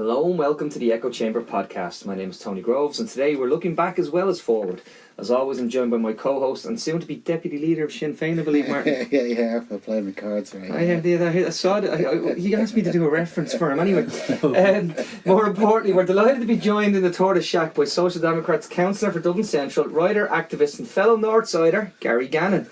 Hello and welcome to the Echo Chamber podcast. My name is Tony Groves and today we're looking back as well as forward. As always, I'm joined by my co-host and soon-to-be Deputy Leader of Sinn Féin, I believe, Martin. yeah, I played my cards right. I saw that. He asked me to do a reference for him anyway. More importantly, we're delighted to be joined in the Tortoise Shack by Social Democrats Councillor for Dublin Central, writer, activist and fellow Northsider, Gary Gannon.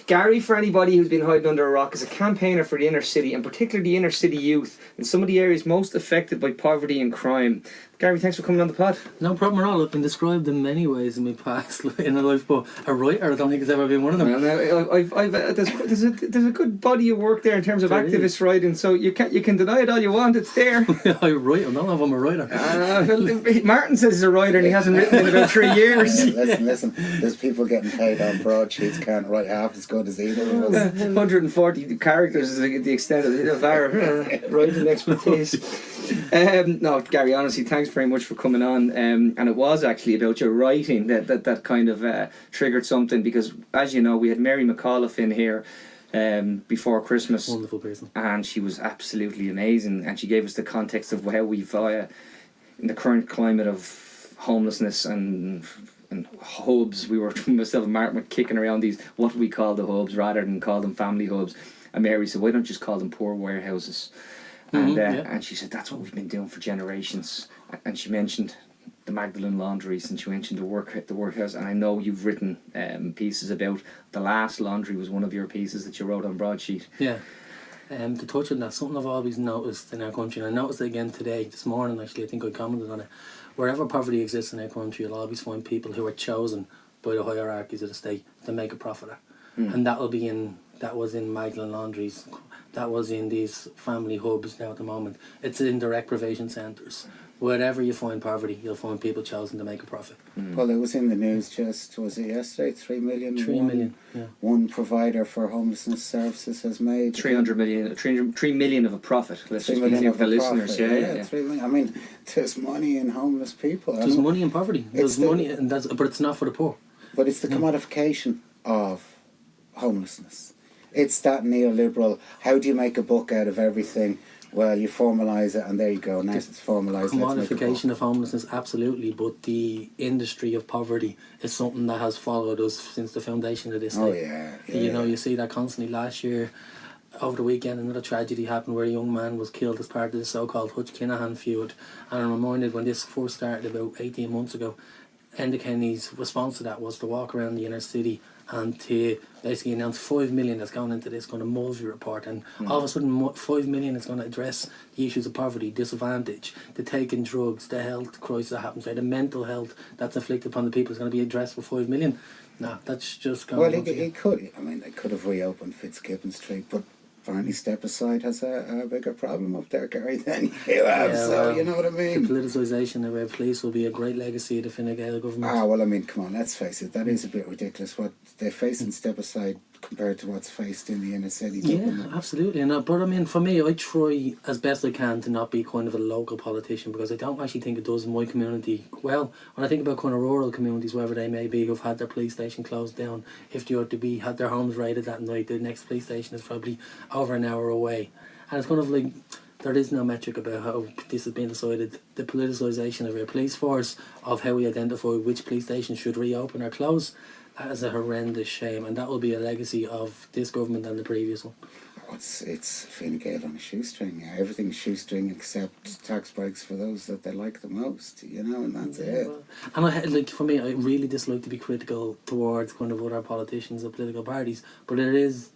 Gary, for anybody who's been hiding under a rock, is a campaigner for the inner city and particularly the inner city youth in some of the areas most affected by poverty and crime. Gary, thanks for coming on the pod. No problem at all. I've been described in many ways in my past in a life, but a writer, I don't think has ever been one of them. There's a good body of work there in terms of activist writing, so you can deny it all you want, it's there. I write, I don't know if I'm a writer. Martin says he's a writer and he hasn't written in about 3 years. Listen, there's people getting paid on broadsheets, can't write half as good as either of us. 140 characters is the extent of our writing expertise. No, Gary, honestly, thanks very much for coming on. And it was actually about your writing that kind of triggered something, because as you know, we had Mary McAuliffe in here before Christmas. Wonderful person. And she was absolutely amazing, and she gave us the context of how we've in the current climate of homelessness and hubs, we were, myself and Martin were kicking around these, what we call the hubs rather than call them family hubs, and Mary said, why don't you just call them poor warehouses? And she said that's what we've been doing for generations. And she mentioned the Magdalene Laundries, and she mentioned the workhouse. And I know you've written pieces about the last laundry was one of your pieces that you wrote on broadsheet. Yeah. To touch on that, something I've always noticed in our country, and I noticed it again today, this morning actually, I think I commented on it. Wherever poverty exists in our country, you'll always find people who are chosen by the hierarchies of the state to make a profit. And that was in Magdalene Laundries. That was in these family hubs now at the moment. It's in direct provision centres. Wherever you find poverty, you'll find people chosen to make a profit. Well, it was in the news was it yesterday? 3 million? 3 million, yeah. One provider for homelessness services has made 3 million of a profit. Let's just be clear for the listeners. Yeah. 3 million. I mean, there's money in homeless people. There's money in poverty. There's money, but it's not for the poor. But it's the commodification of homelessness. It's that neoliberal, how do you make a book out of everything? Well, you formalise it and there you go. Nice, it's formalised. Commodification of homelessness, absolutely, but the industry of poverty is something that has followed us since the foundation of this thing. Oh yeah. You see that constantly. Last year, over the weekend, another tragedy happened where a young man was killed as part of the so-called Hutch-Kinahan feud. And I'm reminded when this first started about 18 months ago, Enda Kenny's response to that was to walk around the inner city and to basically announce 5 million that's gone into this kind of Mulvey report, and all of a sudden 5 million is going to address the issues of poverty, disadvantage, the taking drugs, the health crisis that happens there, the mental health that's inflicted upon the people is going to be addressed for 5 million. No, that's just going. Well, it could. I mean, they could have reopened Fitzgibbon Street, but apparently Step Aside has a bigger problem up there, Gary, than you have. You know what I mean. The politicisation of our police will be a great legacy of the Fine Gael government. Well, I mean, come on, let's face it. That is a bit ridiculous. What they face in Step Aside compared to what's faced in the inner city. Yeah, absolutely. But I mean, for me, I try as best I can to not be kind of a local politician, because I don't actually think it does my community well. When I think about kind of rural communities, wherever they may be, who've had their police station closed down, if they are to had their homes raided that night, the next police station is probably over an hour away. And it's kind of like, there is no metric about how this has been decided. The politicisation of our police force, of how we identify which police station should reopen or close, that is a horrendous shame, and that will be a legacy of this government and the previous one. It's Fine Gael on a shoestring. Everything's shoestring except tax breaks for those that they like the most, and that's it. Well, and for me, I really dislike to be critical towards kind of other politicians or political parties, but it is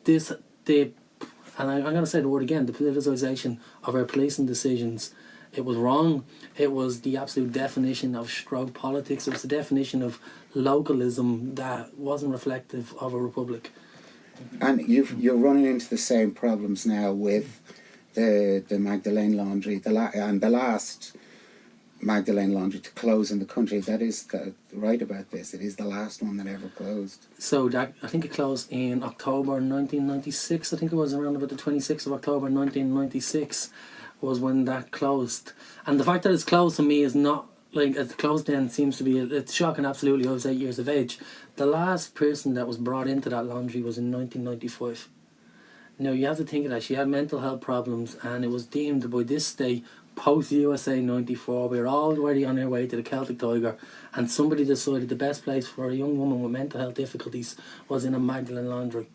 and I'm going to say the word again, the politicisation of our policing decisions. It was wrong. It was the absolute definition of stroke politics. It was the definition of localism that wasn't reflective of a republic. And you're running into the same problems now with the Magdalene Laundry, the last Magdalene Laundry to close in the country. That is right about this. It is the last one that ever closed. So I think it closed in October 1996. I think it was around about the 26th of October 1996. Was when that closed. And the fact that it's closed to me is not, like, it's closed then seems to be, it's shocking, absolutely. I was 8 years of age. The last person that was brought into that laundry was in 1995. Now you have to think of that. She had mental health problems, and it was deemed by this state, post USA 94, we were already on our way to the Celtic Tiger, and somebody decided the best place for a young woman with mental health difficulties was in a Magdalene Laundry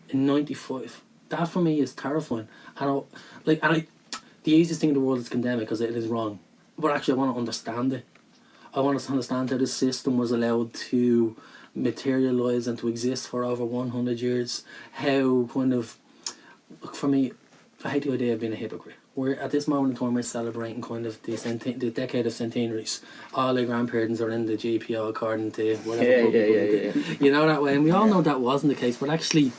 in 95. That for me is terrifying. And the easiest thing in the world is condemn it because it is wrong. But actually I want to understand it. I want to understand how the system was allowed to materialise and to exist for over 100 years. How kind of, for me, I hate the idea of being a hypocrite. We're at this moment in time we're celebrating kind of the decade of centenaries. All our grandparents are in the GPO according to whatever. Yeah. You know, that way. And we all know that wasn't the case, but actually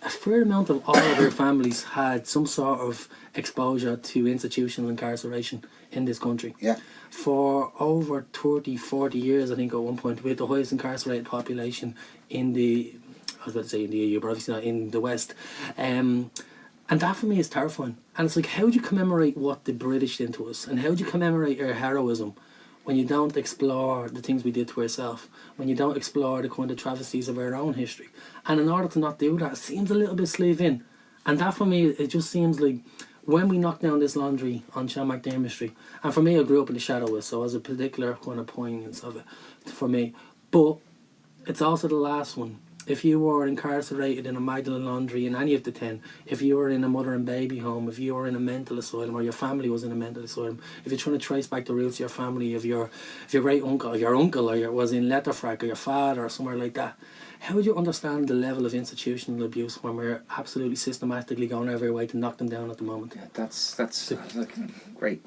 a fair amount of all of our families had some sort of exposure to institutional incarceration in this country. Yeah. For over 30, 40 years, I think at one point, we had the highest incarcerated population in the, I was about to say in the EU, but obviously not in the West. And that for me is terrifying. And it's like, how do you commemorate what the British did to us? And how do you commemorate our heroism when you don't explore the things we did to ourselves? When you don't explore the kind of travesties of our own history? And in order to not do that, it seems a little bit sleeve in. And that for me, it just seems like when we knocked down this laundry on Sean McDermott Street, and for me, I grew up in the shadow of it, so it was a particular kind of poignance of it for me. But it's also the last one. If you were incarcerated in a Magdalene Laundry in any of the 10, if you were in a mother and baby home, if you were in a mental asylum or your family was in a mental asylum, if you're trying to trace back the roots of your family, of your great uncle, or your uncle, or was in Letterfrack, or your father, or somewhere like that, how would you understand the level of institutional abuse when we're absolutely systematically going over our way to knock them down at the moment? Yeah, that's like, great,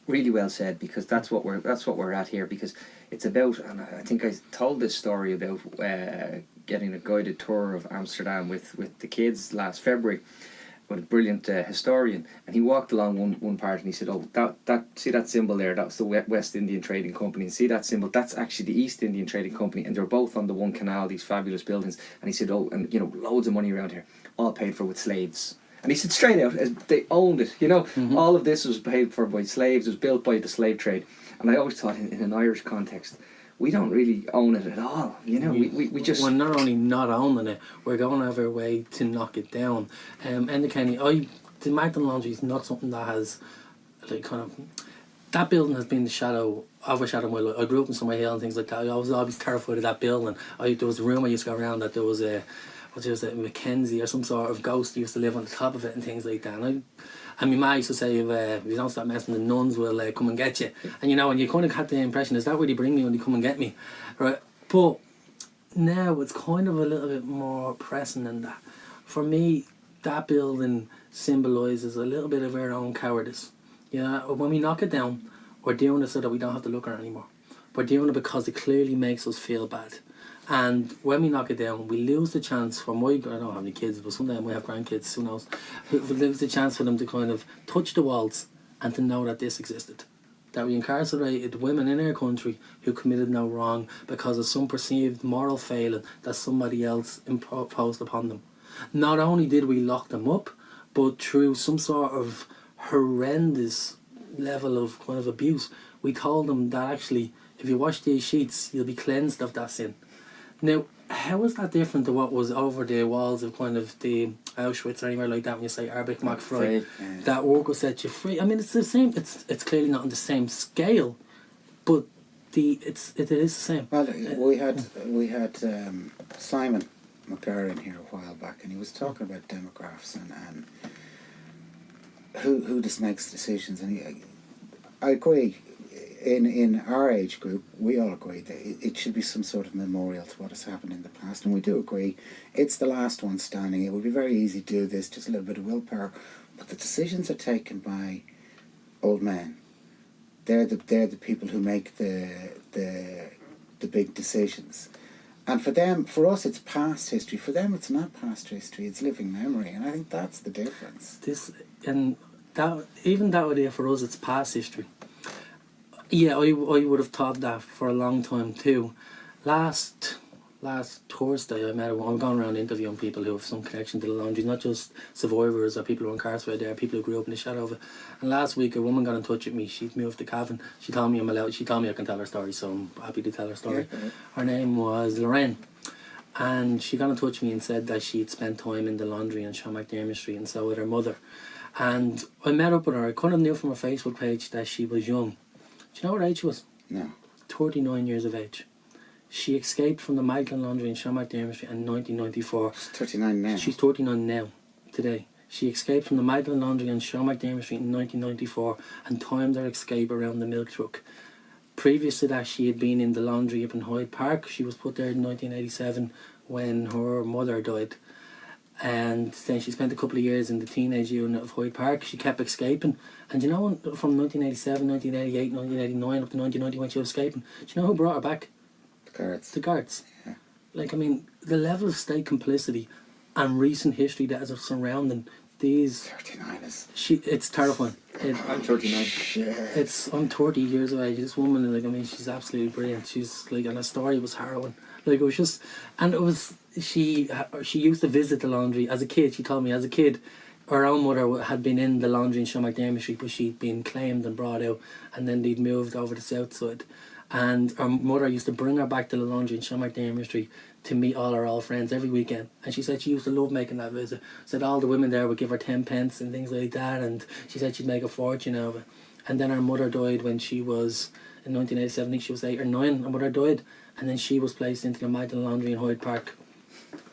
really well said, because that's what we're at here. Because it's about, and I think I told this story about getting a guided tour of Amsterdam with the kids last February with a brilliant historian, and he walked along one part and he said, "Oh, that see that symbol there? That's the West Indian Trading Company. And see that symbol? That's actually the East Indian Trading Company, and they're both on the one canal. These fabulous buildings." And he said, "Oh, and you know, loads of money around here, all paid for with slaves." And he said straight out, as they owned it. You know, all of this was paid for by slaves. It was built by the slave trade. And I always thought, in an Irish context, we don't really own it at all. You know, we just... We're not only not owning it, we're going out of our way to knock it down. And Kenny, the Magdalene Laundry is not something that has, like, kind of... That building has been overshadowed my life. I grew up in Summer Hill and things like that. I was always terrified of that building. There was a room I used to go around that there was a Mackenzie or some sort of ghost used to live on the top of it and things like that. And my ma used to say, if you don't stop messing, the nuns will come and get you. And you know, and you kind of had the impression, is that where they bring me when they come and get me? Right? But now it's kind of a little bit more pressing than that. For me, that building symbolises a little bit of our own cowardice. You know, when we knock it down, we're doing it so that we don't have to look at it anymore. We're doing it because it clearly makes us feel bad. And when we knock it down, we lose the chance for I don't have any kids, but someday I might have grandkids, who knows. We lose the chance for them to kind of touch the walls and to know that this existed. That we incarcerated women in our country who committed no wrong because of some perceived moral failing that somebody else imposed upon them. Not only did we lock them up, but through some sort of horrendous level of kind of abuse, we told them that actually, if you wash these sheets, you'll be cleansed of that sin. Now, how is that different to what was over the walls of kind of the Auschwitz or anywhere like that when you say Arbeit macht frei? That work will set you free. I mean, it's the same. It's clearly not on the same scale, but it is the same. Well, we had Simon McDermott here a while back, and he was talking about demographics and who just makes decisions. And I agree. In our age group, we all agree that it should be some sort of memorial to what has happened in the past, and we do agree it's the last one standing. It would be very easy to do this, just a little bit of willpower, but the decisions are taken by old men. They're the people who make the big decisions, and for us, it's past history. For them, it's not past history; it's living memory, and I think that's the difference. Even that idea for us, it's past history. Yeah, I would have thought that for a long time too. Last Thursday, I'm going around interviewing people who have some connection to the laundry, not just survivors or people who are incarcerated there, people who grew up in the shadow of it. And last week, a woman got in touch with me. She'd moved to Cavan. She told me I can tell her story, so I'm happy to tell her story. Yeah. Her name was Lorraine, And she got in touch with me and said that she'd spent time in the laundry on Sean McDermott Street and so with her mother. And I met up with her. I kind of knew from her Facebook page that she was young. Do you know what age she was? No. 39 years of age. She escaped from the Magdalene Laundry in Sean McDermott Street in 1994. She's 39 now. She's 39 now, today. She escaped from the Magdalene Laundry on Sean McDermott Street in 1994 and timed her escape around the milk truck. Previous to that, she had been in the laundry up in Hyde Park. She was put there in 1987 when her mother died. And then she spent a couple of years in the teenage unit of Hyde Park. She kept escaping. And you know, from 1987, 1988, 1989 up to 1990 when she was escaping, do you know who brought her back? The guards. The guards. Yeah. Like, I mean, the level of state complicity and recent history that is surrounding these... 39 is... It's terrifying. I'm 39. I'm 30 years of age. This woman, like, I mean, she's absolutely brilliant. She's like, and her story was harrowing. Like, it was just, and it was, she used to visit the laundry as a kid. She told me as a kid, her own mother had been in the laundry in Sean McDermott Street, but she'd been claimed and brought out, and then they'd moved over the south side. And her mother used to bring her back to the laundry in Sean McDermott Street to meet all her old friends every weekend. And she said she used to love making that visit. Said all the women there would give her 10 pence and things like that, and she said she'd make a fortune out of it. And then her mother died when she was, in 1987, I think she was 8 or 9, her mother died, and then she was placed into the Magdalene Laundry in Hyde Park.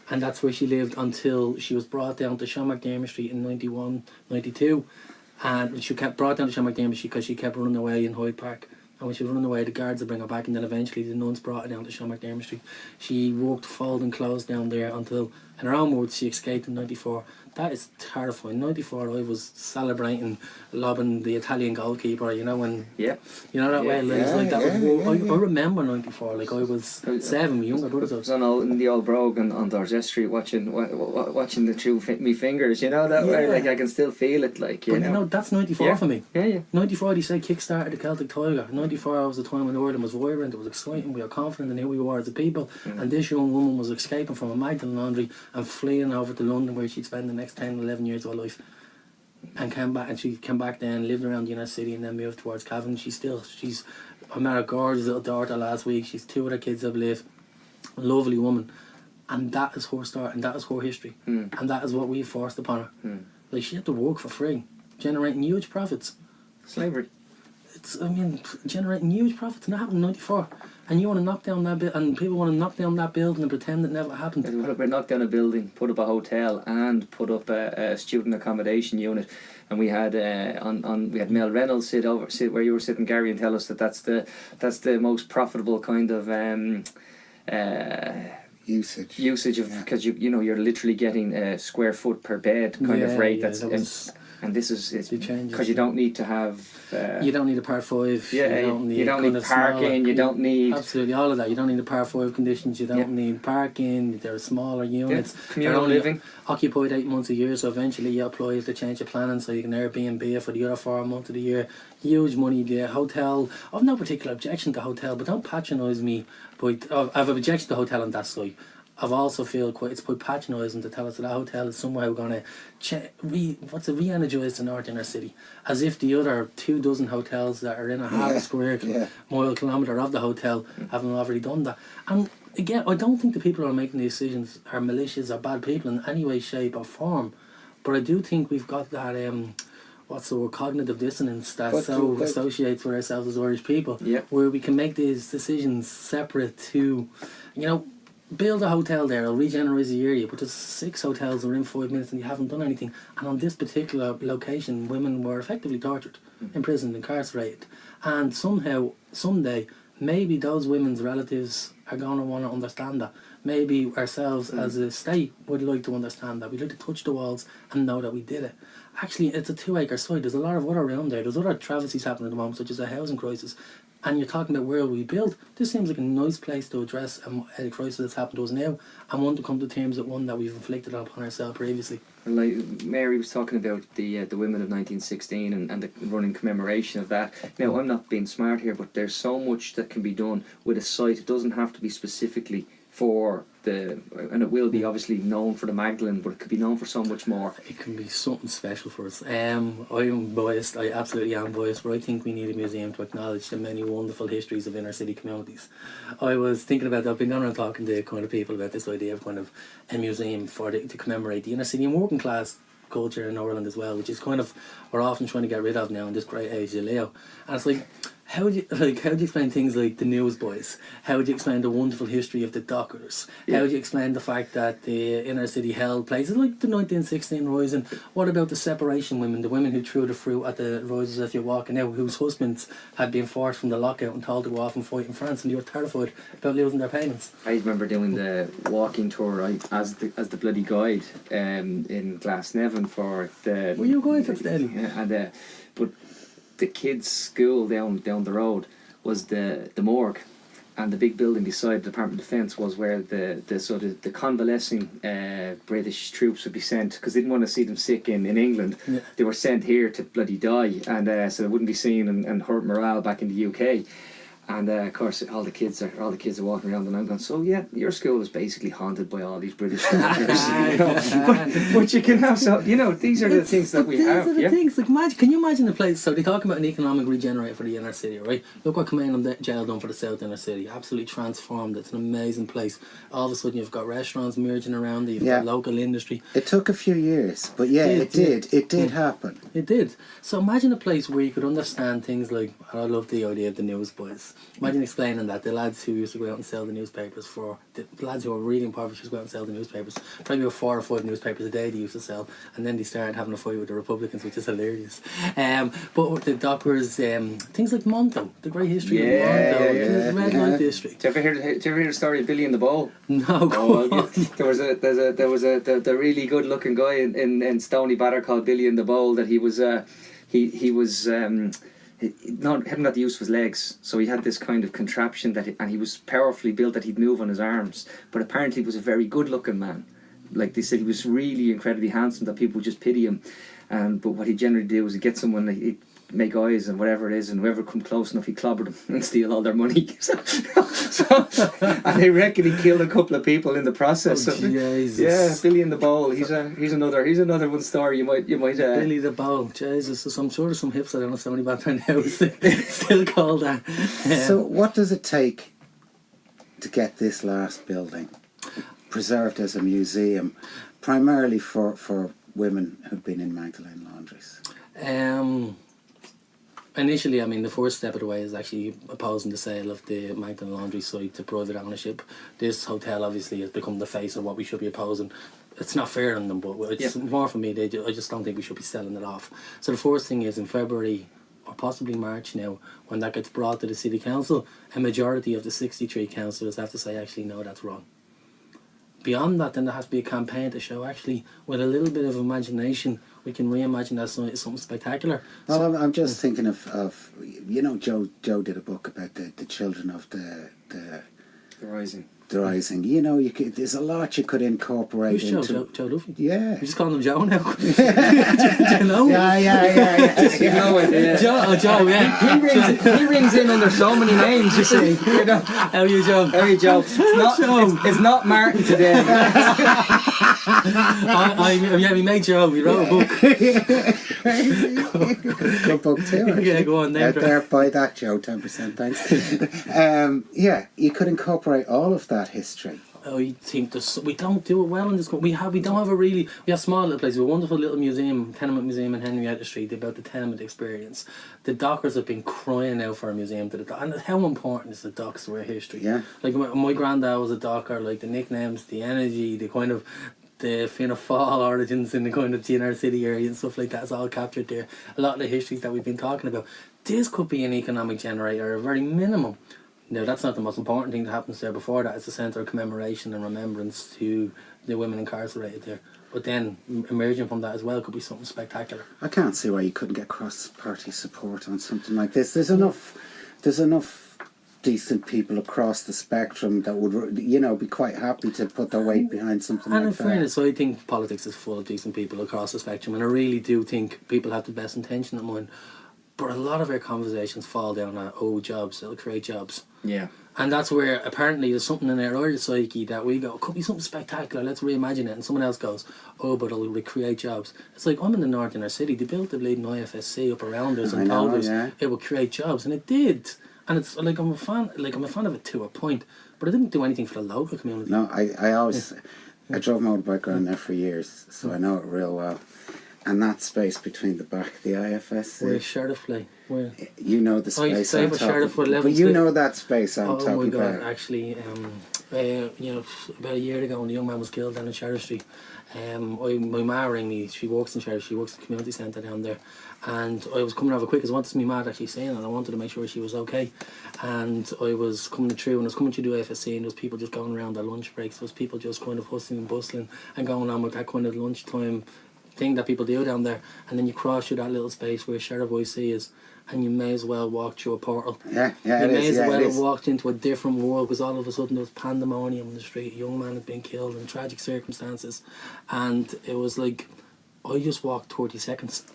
And that's where she lived until she was brought down to Sean McDermott Street in 91, 92. And she kept brought down to Sean McDermott Street because she kept running away in Hyde Park. And when she was running away, the guards would bring her back, and then eventually the nuns brought her down to Sean McDermott Street. She walked folding clothes down there until, in her own words, she escaped in 94. That is terrifying. 94, I was celebrating lobbing the Italian goalkeeper, you know, when... Yeah. You know that way? Like, it's like that was, I remember 94, like I was 7, my younger brothers. I was in the old Brogue on Dorset Street watching the through me fingers, you know, that way, like I can still feel it, like, you but know. you know, that's 94 for me. Yeah. 94, they say, kick-started the Celtic Tiger. 94 was the time when Ireland was vibrant, it was exciting, we were confident in who we were as a people, and this young woman was escaping from a Magdalene Laundry and fleeing over to London where she'd spend the next 10, 11 years of her life. And came back, and she came back then, lived around the inner city, and then moved towards Cavan. I met a gorgeous little daughter last week. She's 2 other kids, I believe. A lovely woman. And that is her story, and that is her history. And that is what we forced upon her. Like, she had to work for free, generating huge profits. Slavery. Generating huge profits, and that happened in 94. And you want to knock down that and people want to knock down that building and pretend it never happened. We knocked down a building, put up a hotel, and put up a student accommodation unit. And we had we had Mel Reynolds sit where you were sitting, Gary, and tell us that's the most profitable kind of usage of, because you're literally getting a square foot per bed kind of rate. And this is because you don't need to have. You don't need a par 5. Yeah, you don't need parking. You don't need absolutely all of that. You don't need the par 5 conditions. You don't need parking. There are smaller units. Communal living. Occupied 8 months a year, so eventually you apply to change your planning, so you can Airbnb it for the other 4 months of the year. Huge money. The hotel. I've no particular objection to hotel, but don't patronise me. But I've an objection to hotel on that side. I've also feel it's quite patronising to tell us that a hotel is somehow going to re-energise the north inner city, as if the other 24 hotels that are in a half a square mile kilometre of the hotel haven't already done that. And again, I don't think the people who are making these decisions are malicious or bad people in any way, shape or form, but I do think we've got that cognitive dissonance that associates with ourselves as Irish people, where we can make these decisions separate to, build a hotel there, it'll regenerate the area, but there's 6 hotels that are in 5 minutes and you haven't done anything. And on this particular location, women were effectively tortured, imprisoned, incarcerated. And somehow, someday, maybe those women's relatives are going to want to understand that. Maybe ourselves as a state would like to understand that. We'd like to touch the walls and know that we did it. Actually, it's a 2-acre site. There's a lot of other around there. There's other travesties happening at the moment, such as a housing crisis. And you're talking about where we build. This seems like a nice place to address a crisis that's happened to us now, and one to come to terms with one that we've inflicted upon ourselves previously. Like Mary was talking about the women of 1916 and the running commemoration of that. Now, I'm not being smart here, but there's so much that can be done with a site. It doesn't have to be specifically for and it will be obviously known for the Magdalene, but it could be known for so much more. It can be something special for us. I'm biased, I absolutely am biased, but I think we need a museum to acknowledge the many wonderful histories of inner city communities. I was thinking about that, I've been going around talking to kind of people about this idea of kind of a museum to commemorate the inner city and working class culture in Ireland as well, which is kind of we're often trying to get rid of now in this great age of Leo. And it's like, how would you explain things like the Newsboys? How would you explain the wonderful history of the Dockers? How would you explain the fact that the inner city held places like the 1916 Rising? What about the separation women, the women who threw the fruit at the rises as you're walking out, whose husbands had been forced from the lockout and told to go off and fight in France, and they were terrified about losing their payments? I remember doing the walking tour as the bloody guide in Glasnevin for the. Were you going to Stanley? Yeah, and but the kids' school down the road was the morgue, and the big building beside the Department of Defence was where the sort of the convalescing British troops would be sent, because they didn't want to see them sick in England. Yeah. They were sent here to bloody die, and so they wouldn't be seen and hurt morale back in the UK. And of course, all the kids are walking around, and I'm going, so yeah, your school is basically haunted by all these British soldiers. But you can have these are the things that we have. These are the things. Like, can you imagine the place? So they talk about an economic regenerator for the inner city, right? Look what Gannon jail done for the south inner city. Absolutely transformed. It's an amazing place. All of a sudden, you've got restaurants merging around. You've got local industry. It took a few years, but it did happen. It did. So imagine a place where you could understand things like, and I love the idea of the Newsboys. Imagine explaining that the lads who used to go out and sell the newspapers the lads who were really impoverished used to go out and sell the newspapers. Probably about 4 or 5 newspapers a day they used to sell, and then they started having a fight with the Republicans, which is hilarious. But the Dockers, things like Monto, the great history of Monto, the Red Light District. Did you ever hear the story of Billy in the Bowl? No, there was the really good looking guy in Stony Batter called Billy in the Bowl, that he was hadn't got the use of his legs, so he had this kind of contraption and he was powerfully built that he'd move on his arms, but apparently he was a very good looking man. Like they said, he was really incredibly handsome, that people would just pity him. But what he'd generally do is he'd get someone, he'd make eyes and whatever it is, and whoever come close enough, he'd clobber them and steal all their money. And they reckon he killed a couple of people in the process. Jesus. Yeah, Billy in the Bowl. He's another one story you might. Billy the Bowl. Jesus, so I'm sure there's some hips I don't know so many back there now still called that. So what does it take to get this last building preserved as a museum, primarily for women who've been in Magdalene Laundries? Initially, I mean, the first step of the way is actually opposing the sale of the Magdalene Laundry site to private ownership. This hotel obviously has become the face of what we should be opposing. It's not fair on them, but it's more for me. I just don't think we should be selling it off. So the first thing is in February or possibly March now, when that gets brought to the City Council, a majority of the 63 councillors have to say, actually, no, that's wrong. Beyond that, then there has to be a campaign to show, actually, with a little bit of imagination, we can reimagine that something spectacular. Well, I'm just thinking of Joe did a book about the children of the Rising. The Rising. There's a lot you could incorporate Who's into. Joe Duffy? Yeah. You're just calling him Joe now. Do you know? Yeah. You know it, yeah. Joe, yeah. He rings in under so many names, you see. How are you, Joe? How are you, Joe? It's not Martin today. We made Joe. We wrote a book. Good book too. Yeah, go on. Out there, buy that, Joe. 10%, thanks. You could incorporate all of that history. I think we don't do it well in this country. We don't have we have small little places. We have a wonderful little tenement museum in Henrietta Street about the tenement experience. The Dockers have been crying out for a museum and how important is the Docks to our history? Yeah. Like my granddad was a Docker, like the nicknames, the energy, the kind of the Fianna Fail origins in the kind of inner city area and stuff like that is all captured there. A lot of the histories that we've been talking about. This could be an economic generator, a very minimum. Now, that's not the most important thing that happens there. Before that, it's a centre of commemoration and remembrance to the women incarcerated there. But then, emerging from that as well could be something spectacular. I can't see why you couldn't get cross-party support on something like this. There's enough decent people across the spectrum that would, be quite happy to put their weight behind something like that. And in fairness, I think politics is full of decent people across the spectrum, and I really do think people have the best intention in mind. But a lot of our conversations fall down at, jobs, it'll create jobs. Yeah. And that's where apparently there's something in our Irish psyche that we go, it could be something spectacular, let's reimagine it. And someone else goes, but it'll create jobs. It's like, I'm in the north in our city, they built the bleeding IFSC up around us and told us it would create jobs, and it did. And it's like, I'm a fan of it to a point, but it didn't do anything for the local community. No, I always, I drove motorbike around there for years, so I know it real well. And that space between the back of the IFS. Where Sheriff play? Where? You know the space I'm talking about. But you know that space I'm talking about. Oh my God, actually, about a year ago when the young man was killed down in Sheriff Street, my ma rang me, she works in Sheriff, she works at the community centre down there, and I was coming over quick because I wanted to see my ma actually seeing, and I wanted to make sure she was okay. And I was coming through, and I was coming through the AFSC, and there was people just going around their lunch breaks, there was people just kind of hustling and bustling and going on with that kind of lunchtime thing that people do down there, and then you cross through that little space where Sheriff IC is, and you may as well walk through a portal. You may as well have walked into a different world, because all of a sudden there was pandemonium in the street. A young man had been killed in tragic circumstances, and it was like, I just walked 30 seconds,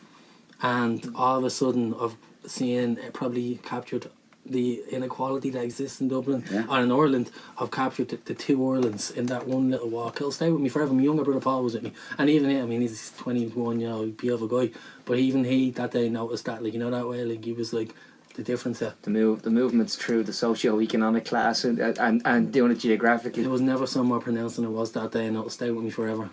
and all of a sudden I've seen probably captured the inequality that exists in Dublin and in Ireland. I've captured the two Irelands in that one little walk. It'll stay with me forever. My younger brother Paul was with me, and even he, I mean, he's 21, beautiful guy, but even he that day noticed that, like, that way, like, he was like, the difference there. The movements through the socio-economic class and doing it geographically. It was never so more pronounced than it was that day, and it'll stay with me forever.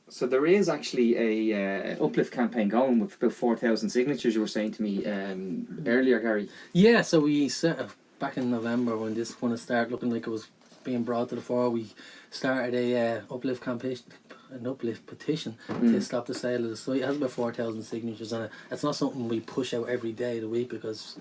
So there is actually a uplift campaign going with about 4,000 signatures, you were saying to me earlier, Gary. Yeah, so we set back in November, when this kind of started looking like it was being brought to the fore, we started a uplift petition to stop the sale of the site. It has about 4,000 signatures on it. It's not something we push out every day of the week because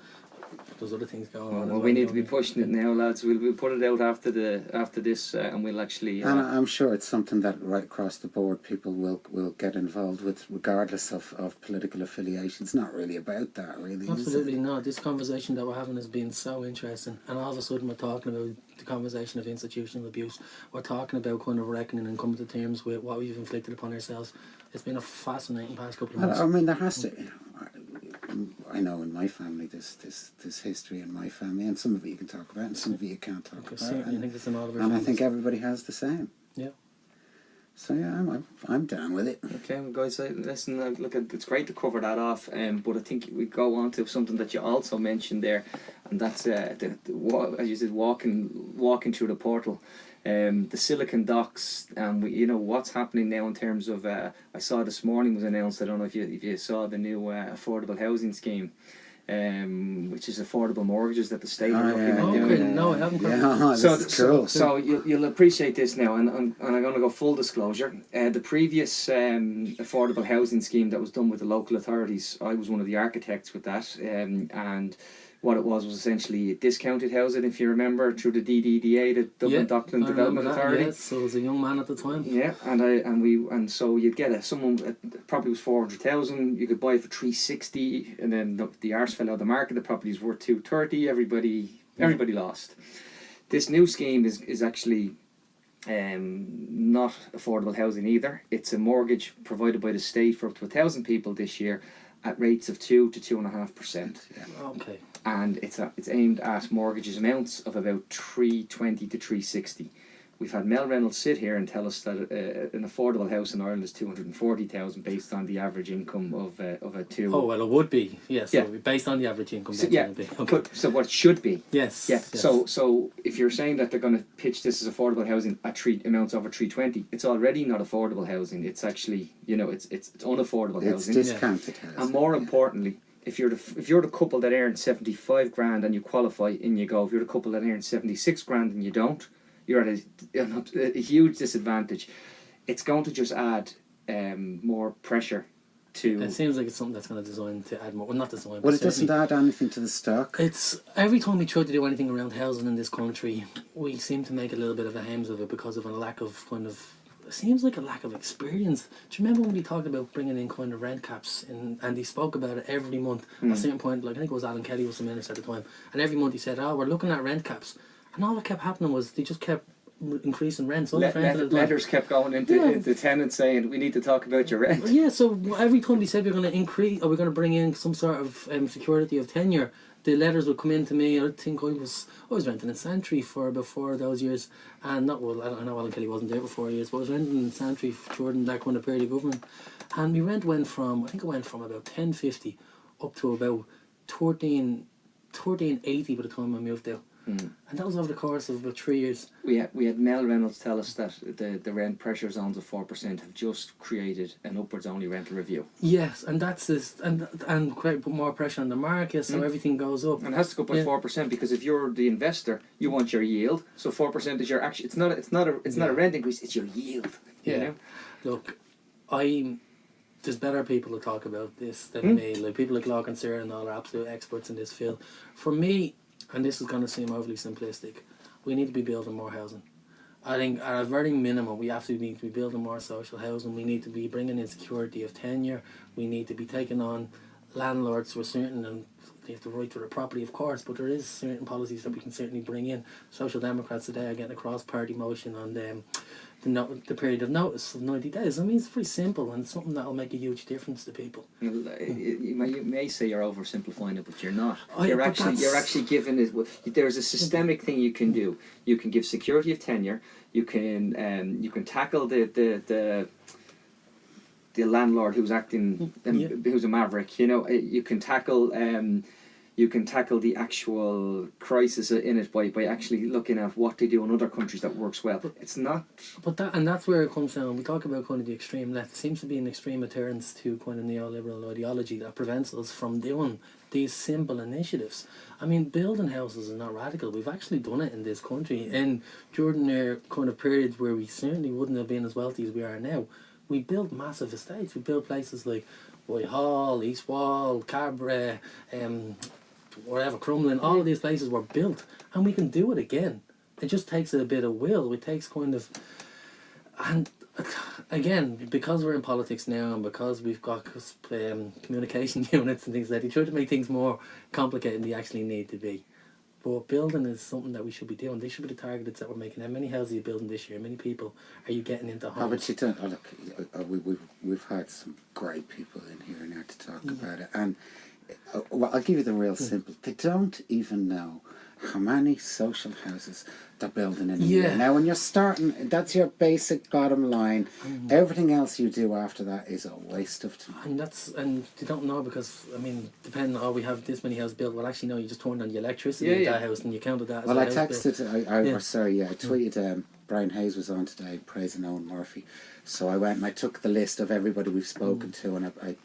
there's other things going on. Well, we need to be pushing it now, lads. We'll put it out after this, and we'll actually. And I'm sure it's something that right across the board people will get involved with, regardless of political affiliation. It's not really about that, really. Absolutely not. This conversation that we're having has been so interesting, and all of a sudden we're talking about the conversation of institutional abuse. We're talking about kind of reckoning and coming to terms with what we've inflicted upon ourselves. It's been a fascinating past couple of months. I mean, there has to. I know in my family there's history in my family, and some of it you can talk about, and some of it you can't talk about. I think it's in all of our and families. I think everybody has the same. Yeah. So yeah, I'm down with it. Okay, well, guys, listen. Look, it's great to cover that off. But I think we go on to something that you also mentioned there, and that's as you said, walking through the portal. The Silicon Docks, and what's happening now in terms of. I saw this morning was announced. I don't know if you saw the new affordable housing scheme, which is affordable mortgages that the state are looking at doing. No, I haven't. Cool. So you'll appreciate this now, and I'm going to go full disclosure. The previous affordable housing scheme that was done with the local authorities, I was one of the architects with that, and what it was essentially discounted housing, if you remember, through the DDDA, the Dublin Dockland Development Authority. Yes, so I was a young man at the time. Yeah, and so you'd get someone, property was 400,000, you could buy it for 360, and then the arse fell out of the market. The property's worth 230. Everybody lost. This new scheme is actually not affordable housing either. It's a mortgage provided by the state for up to 1,000 people this year at rates of 2 to 2.5%. Okay. And it's aimed at mortgages amounts of about 320 to 360. We've had Mel Reynolds sit here and tell us that an affordable house in Ireland is 240,000 based on the average income of a two. Oh well, it would be, yes. Yeah. So based on the average income. So, yeah. Okay. So what it should be. Yes. Yeah. Yes. So if you're saying that they're going to pitch this as affordable housing at amounts over 320, it's already not affordable housing. It's actually it's unaffordable housing. It's discounted housing. And more importantly, if you're the couple that earn 75 grand and you qualify, in you go. If you're the couple that earn 76 grand and you don't, you're at a huge disadvantage. It's going to just add more pressure to. It seems like it's something that's going to design to add more. Well, not design. Well, it doesn't add anything to the stock. It's every time we try to do anything around housing in this country, we seem to make a little bit of a hames of it because of a lack of kind of. It seems like a lack of experience. Do you remember when we talked about bringing in kind of rent caps, and he spoke about it every month? At a certain point, like I think it was Alan Kelly was the minister at the time, and every month he said, "Oh, we're looking at rent caps." And all that kept happening was they just kept increasing rents. Others rented at the time. Letters kept going into tenants saying, we need to talk about your rent. Yeah, so every time we said we're going to increase or we're going to bring in some sort of security of tenure, the letters would come in to me. I think I was renting in Santry for about 4 of those years, and I know Alan Kelly wasn't there for 4 years, but I was renting in Santry during that kind of period of government, and my rent went from about $10.50 up to about $13.80 by the time I moved out. And that was over the course of about 3 years. We had Mel Reynolds tell us that the rent pressure zones of 4% have just created an upwards only rental review. Yes, and that's this, and put more pressure on the market, so everything goes up. And it has to go up by 4% because if you're the investor, you want your yield. So 4% is your actual. It's not a rent increase. It's your yield. You know? Look, there's better people to talk about this than me. Like people like Locke and Sarah and all are absolute experts in this field. For me, and this is going to seem overly simplistic, we need to be building more housing. I think at a very minimum we absolutely need to be building more social housing. We need to be bringing in security of tenure. We need to be taking on landlords who are certain, and they have the right to their property of course, but there is certain policies that we can certainly bring in. Social Democrats today are getting a cross-party motion on the period of notice of 90 days. I mean, it's pretty simple and it's something that will make a huge difference to people. You may say you're oversimplifying it, but you're not. Oh, yeah, you're actually giving it. There's a systemic thing you can do. You can give security of tenure. You can tackle the landlord who's acting, who's a maverick. You know, you can tackle the actual crisis in it by actually looking at what they do in other countries that works well. It's not. But that's where it comes down. We talk about kind of the extreme left. It seems to be an extreme adherence to kind of neoliberal ideology that prevents us from doing these simple initiatives. I mean, building houses is not radical. We've actually done it in this country. And during their kind of periods where we certainly wouldn't have been as wealthy as we are now, we built massive estates. We built places like Whitehall, East Wall, Cabra, whatever, Crumlin. All of these places were built, and we can do it again. It just takes a bit of will. It takes kind of, and again, because we're in politics now, and because we've got communication units and things like that, they try to make things more complicated than they actually need to be. But building is something that we should be doing. They should be the targets that we're making. How many houses are you building this year? How many people are you getting into homes? But you don't. Look, we've had some great people in here now to talk about it, and well, I'll give you the real simple. They don't even know how many social houses they're building in a year. Now, when you're starting, that's your basic bottom line. Everything else you do after that is a waste of time. And they don't know because, I mean, depending on, we have this many houses built. Well, actually, no, you just turned on the electricity in that house and you counted that as well, a I house texted, I tweeted, Brian Hayes was on today praising Owen Murphy. So I went and I took the list of everybody we've spoken to, and I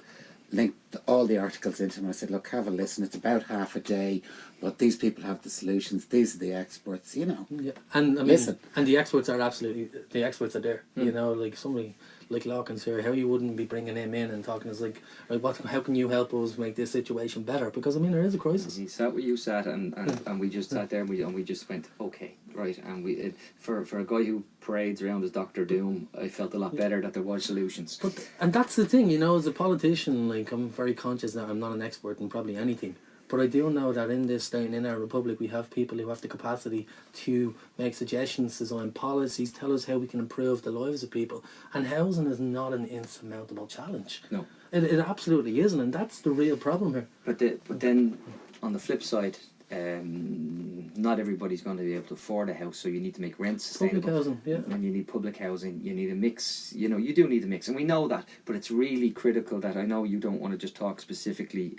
linked all the articles into them. I said, look, have a listen. It's about half a day, but these people have the solutions. These are the experts, you know. Yeah, and I mean, listen. And the experts are the experts are there. You know, like somebody like Locke and Sarah, how you wouldn't be bringing him in and talking is like, how can you help us make this situation better? Because I mean, there is a crisis. He sat where you sat, and we just sat there, and we just went, okay, right. And for a guy who parades around as Dr. Doom, I felt a lot better that there was solutions. And that's the thing, you know, as a politician, like, I'm very conscious that I'm not an expert in probably anything. But I do know that in this state and in our republic, we have people who have the capacity to make suggestions, design policies, tell us how we can improve the lives of people. And housing is not an insurmountable challenge. No. It absolutely isn't, and that's the real problem here. But then, on the flip side, not everybody's going to be able to afford a house, so you need to make rent sustainable. Public housing, yeah. And you need public housing, you need a mix, you know, you do need a mix, and we know that, but it's really critical that, I know you don't want to just talk specifically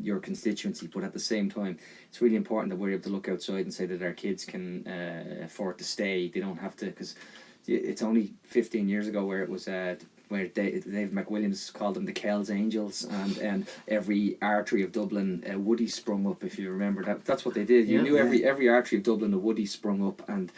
your constituency, but at the same time, it's really important that we're able to look outside and say that our kids can afford to stay. They don't have to, because it's only 15 years ago where it was where Dave McWilliams called them the Kells Angels, and every artery of Dublin, Woody sprung up. If you remember that, that's what they did. You knew every artery of Dublin, a Woody sprung up, and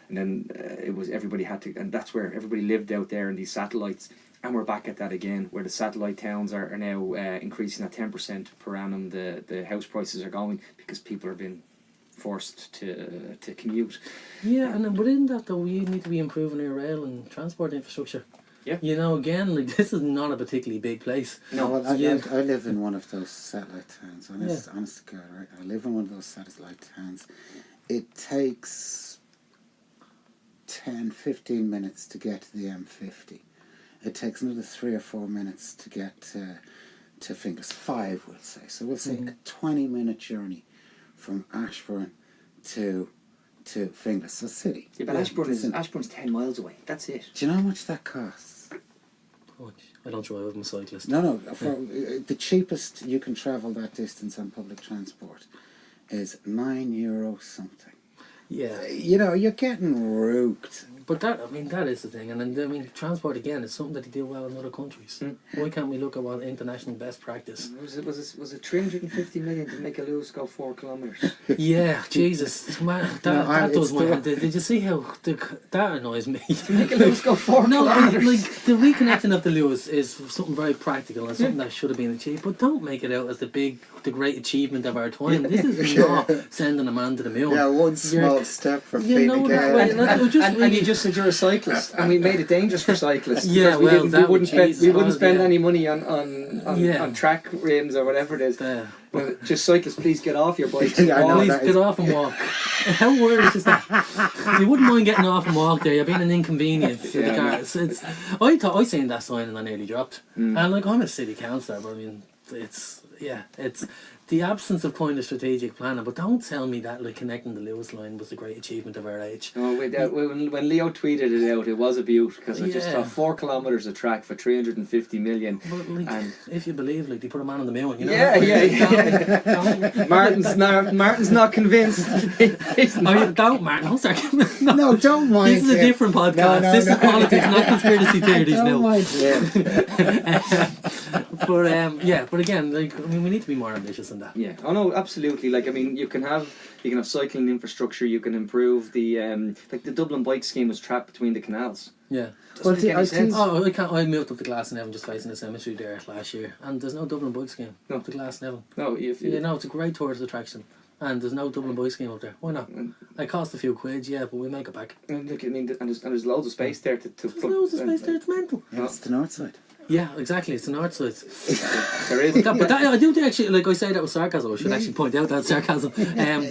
then it was everybody had to, and that's where everybody lived out there in these satellites. And we're back at that again, where the satellite towns are now increasing at 10% per annum. The house prices are going because people are being forced to commute. Yeah, and then within that though, we need to be improving our rail and transport infrastructure. Yeah. You know, again, like, this is not a particularly big place. No, well, I live in one of those satellite towns. Honest to God, right? I live in one of those satellite towns. It takes 10, 15 minutes to get to the M50. It takes another 3 or 4 minutes to get to Finglas. 5, we'll say. So we'll say a 20-minute journey from Ashbourne to Finglas, so city. Yeah, but Ashbourne's 10 miles away. That's it. Do you know how much that costs? I don't drive, I'm a cyclist. No. For the cheapest you can travel that distance on public transport is €9 something. Yeah. You know, you're getting rooked. But that is the thing. And I mean, transport again is something that they do well in other countries. Why can't we look at what international best practice? Was it 350 million to make a Lewis go 4 kilometres? Yeah, Jesus, man, that does my head. Did you see how that annoys me? Make a Lewis go 4 No, kilometres. like the reconnection of the Lewis is something very practical and something that should have been achieved. But don't make it out as the great achievement of our time. This is not sending a man to the moon. Yeah, one small step for You know that way, And you just said you're a cyclist, and we made it dangerous for cyclists. Yeah, because well, we wouldn't spend yeah. any money on track rims or whatever it is. Well, just cyclists, please get off your bikes. Yeah, I know, Please that get is- off and walk. How worse is that? You wouldn't mind getting off and walk there. You're being an inconvenience to the Yeah, car. I seen that sign and I nearly dropped. And like, I'm a city councillor, but I mean, it's the absence of kind of strategic planning. But don't tell me that like connecting the Lewis line was a great achievement of our age. Oh, when Leo tweeted it out, it was a beaut, because I just thought 4 kilometres of track for 350 million. But like, And if you believe, like, they put a man on the moon, you know. yeah. Martin's not convinced. Don't, Martin. Don't start. No, don't mind. This is a different podcast. No, This is politics, not conspiracy theories. Don't No. mind him. But again, like, I mean, we need to be more ambitious than that. Yeah. Oh no, absolutely. Like, I mean, you can have cycling infrastructure. You can improve the like the Dublin bike scheme was trapped between the canals. Yeah. Doesn't make any sense. Oh, I moved up to Glasnevin just facing the cemetery there last year, and there's no Dublin bike scheme up to Glasnevin. No, It's a great tourist attraction, and there's no Dublin bike scheme up there. Why not? It cost a few quid, yeah, but we make it back. And look, I mean, and there's loads of space there to There's loads of space there. It's mental. Yeah, it's the north side. Yeah, exactly. It's the north side. There is. But I do think actually, like I say that with sarcasm. I should actually point out that sarcasm.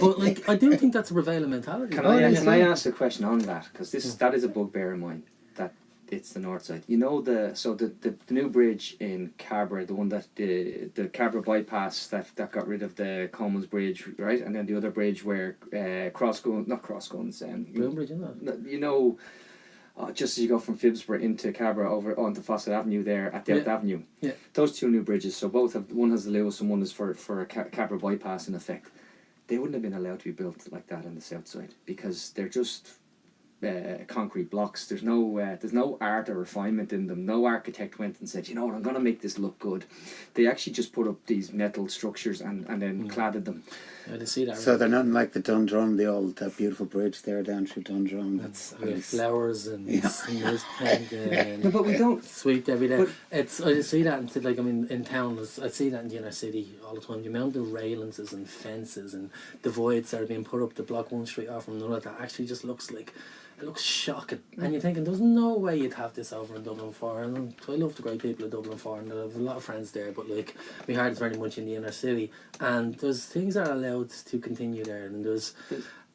But like, I do think that's a prevailing mentality. Can I ask a question on that? Because that is a bugbear of mine. That it's the north side. You know the new bridge in Cabra, the one that the Cabra bypass that got rid of the Commons Bridge, right? And then the other bridge where Crossguns. Bridge, isn't it? You know. Just as you go from Phibsborough into Cabra over onto Fawcett Avenue there at Delta Avenue. Yeah. Those two new bridges, so both one has the Lewis and one is for a Cabra bypass in effect. They wouldn't have been allowed to be built like that on the south side because they're just concrete blocks. There's no art or refinement in them. No architect went and said, you know what, I'm going to make this look good. They actually just put up these metal structures and then cladded them. I did see that. So they're nothing like the Dundrum, that beautiful bridge there down through Dundrum. That's flowers and nose paint and no, but we don't sweep every day. I just see that and like, I mean, in town, I see that in the inner city all the time. The amount of railings and fences and divides that are being put up to block one street off from another, that actually just looks like, it looks shocking. And you're thinking, there's no way you'd have this over in Dublin 4. And I love the great people of Dublin 4 and I have a lot of friends there, but like, my heart is very much in the inner city. And there's things that are allowed to continue there, and there's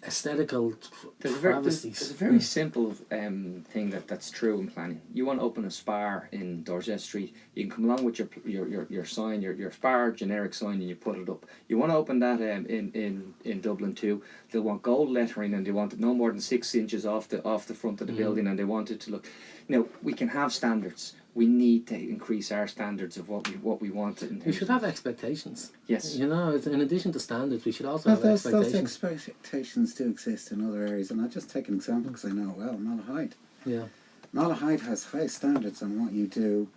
aesthetical travesties. There's a very simple thing that's true in planning. You want to open a Spar in Dorset Street, you can come along with your sign, your Spar generic sign, and you put it up. You want to open that in Dublin too. They'll want gold lettering, and they want it no more than 6 inches off the front of the building, and they want it to look. Now we can have standards. We need to increase our standards of what we want. We should have expectations. Yes. You know, in addition to standards, we should also have those expectations. expectations do exist in other areas, and I'll just take an example because I know it well. Malahide. Yeah. Malahide has high standards on what you do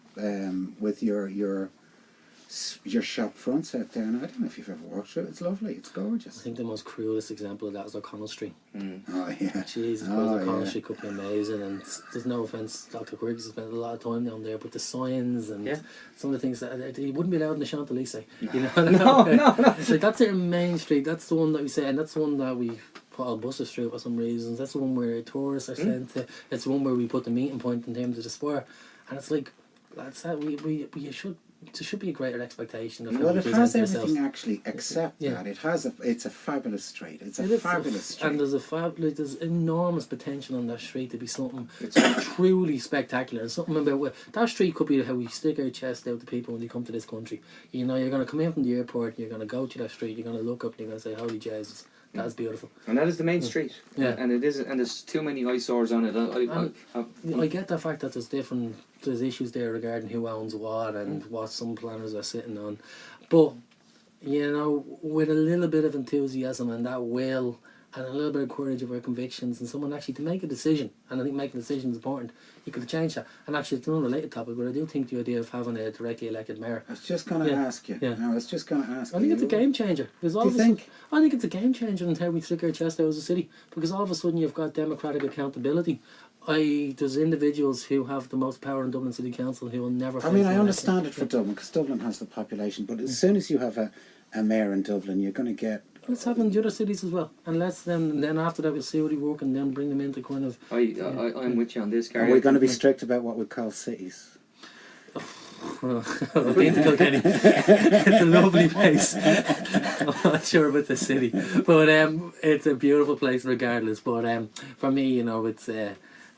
with your shop fronts out there, and I don't know if you've ever walked through it. It's lovely. It's gorgeous. I think the most cruelest example of that is O'Connell Street. Oh yeah. Jesus Christ, O'Connell Street could be amazing, and there's no offence, Dr. Quiggs has spent a lot of time down there, but the signs and some of the things that he wouldn't be allowed in the Champs-Élysées. You know, no. Like, that's our main street. That's the one that we say, and that's the one that we put all buses through for some reasons. That's the one where tourists are sent to. It's the one where we put the meeting point in terms of the spur, and it's like, lads, we should there should be a greater expectation of how Well, we it present has ourselves. everything actually except Yeah. that. It's a fabulous street. It's a It is, fabulous street. and there's enormous potential on that street to be something truly spectacular. Something about that street could be how we stick our chest out to people when they come to this country. You know, you're going to come in from the airport, you're going to go to that street, you're going to look up, and you're going to say, "Holy Jesus, that's beautiful." And that is the main street. Yeah. And it is, and there's too many eyesores on it. I get the fact that there's issues there regarding who owns what and what some planners are sitting on, but you know, with a little bit of enthusiasm and that will and a little bit of courage of our convictions and someone actually to make a decision, and I think making a decision is important, you could change that. And actually it's an unrelated topic, but I do think the idea of having a directly elected mayor, I was just going to ask you. Yeah. I was just going to ask I you. think it's a game changer. Because all Do of you a sudden, think? I think it's a game changer in how we stick our chest out as a city. Because all of a sudden you've got democratic accountability. There's individuals who have the most power in Dublin City Council who will never. I face mean, an I election. understand it for Dublin because Dublin has the population, but as soon as you have a mayor in Dublin, you're going to get. Let's have it in the other cities as well, and then after that we'll see what he work and then bring them into kind of. I'm with you on this, Gary. Are we going to be strict about what we call cities? I've been to Kilkenny. It's a lovely place. I'm not sure about the city, but it's a beautiful place regardless. But for me, you know, it's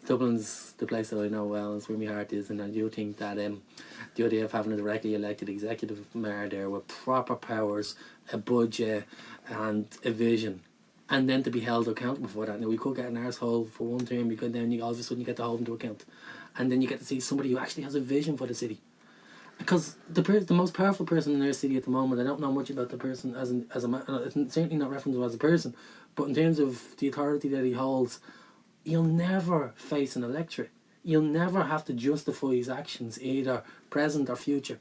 Dublin's the place that I know well. It's where my heart is, and I do think that the idea of having a directly elected executive mayor there with proper powers, a budget, and a vision, and then to be held accountable for that. Now we could get an arsehole for one term, because then all of a sudden you get to hold him to account, and then you get to see somebody who actually has a vision for the city. Because the most powerful person in our city at the moment, I don't know much about the person as a man. It's certainly not referenced as a person, but in terms of the authority that he holds, he'll never face an electorate. He'll never have to justify his actions, either present or future.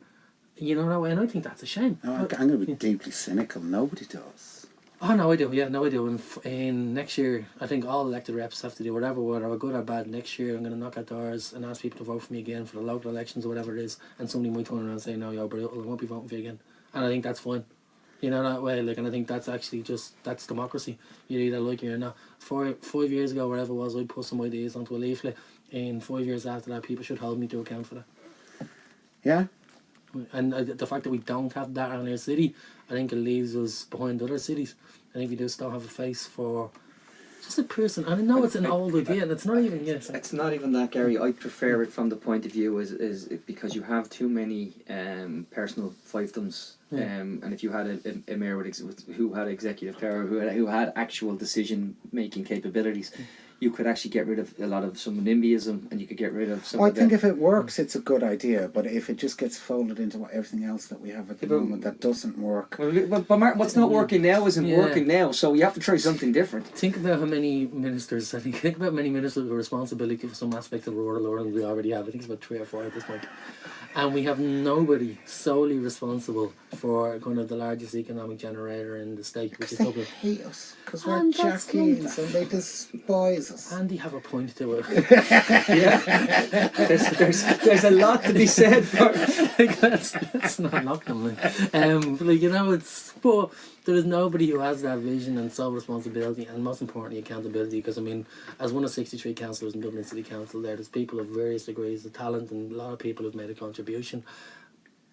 You know that way, and I think that's a shame. No, I'm going to be deeply cynical. Nobody does. Oh no, I do. Yeah, no, I do. In next year, I think all elected reps have to do whatever, whether good or bad. Next year, I'm going to knock at doors and ask people to vote for me again for the local elections or whatever it is. And somebody might turn around and say, "No, you're brutal. I won't be voting for you again." And I think that's fine. You know that way, and I think that's actually that's democracy. You either like it or not. 5 years ago, wherever it was, I put some ideas onto a leaflet, and 5 years after that, people should hold me to account for that. Yeah. And the fact that we don't have that in our city, I think it leaves us behind other cities. I think we just don't have a face for just a person. And I know it's an old idea, and it's not even. Yes, It's not even that, Gary. I prefer it from the point of view is because you have too many personal fiefdoms. Yeah. And if you had a mayor who had executive power, who had actual decision making capabilities, you could actually get rid of a lot of some NIMBYism, and you could get rid of some. I of think the, if it works, it's a good idea. But if it just gets folded into everything else that we have at the moment that doesn't work, but Martin, what's not working now isn't Yeah. working now. So you have to try something different. think about how many ministers. Think about many ministers with responsibility for some aspects of rural Ireland we already have. I think it's about 3 or 4 at this point. And we have nobody solely responsible for kind of the largest economic generator in the state, which is they Dublin. hate us because we're And that's jackies and they despise us. And they have a point to it. Yeah, there's a lot to be said for. Like, let's not knock them. Like, you know, but there is nobody who has that vision and sole responsibility, and most importantly accountability. Because I mean, as one of 63 councillors in Dublin City Council, there's people of various degrees of talent, and a lot of people who've made a contribution.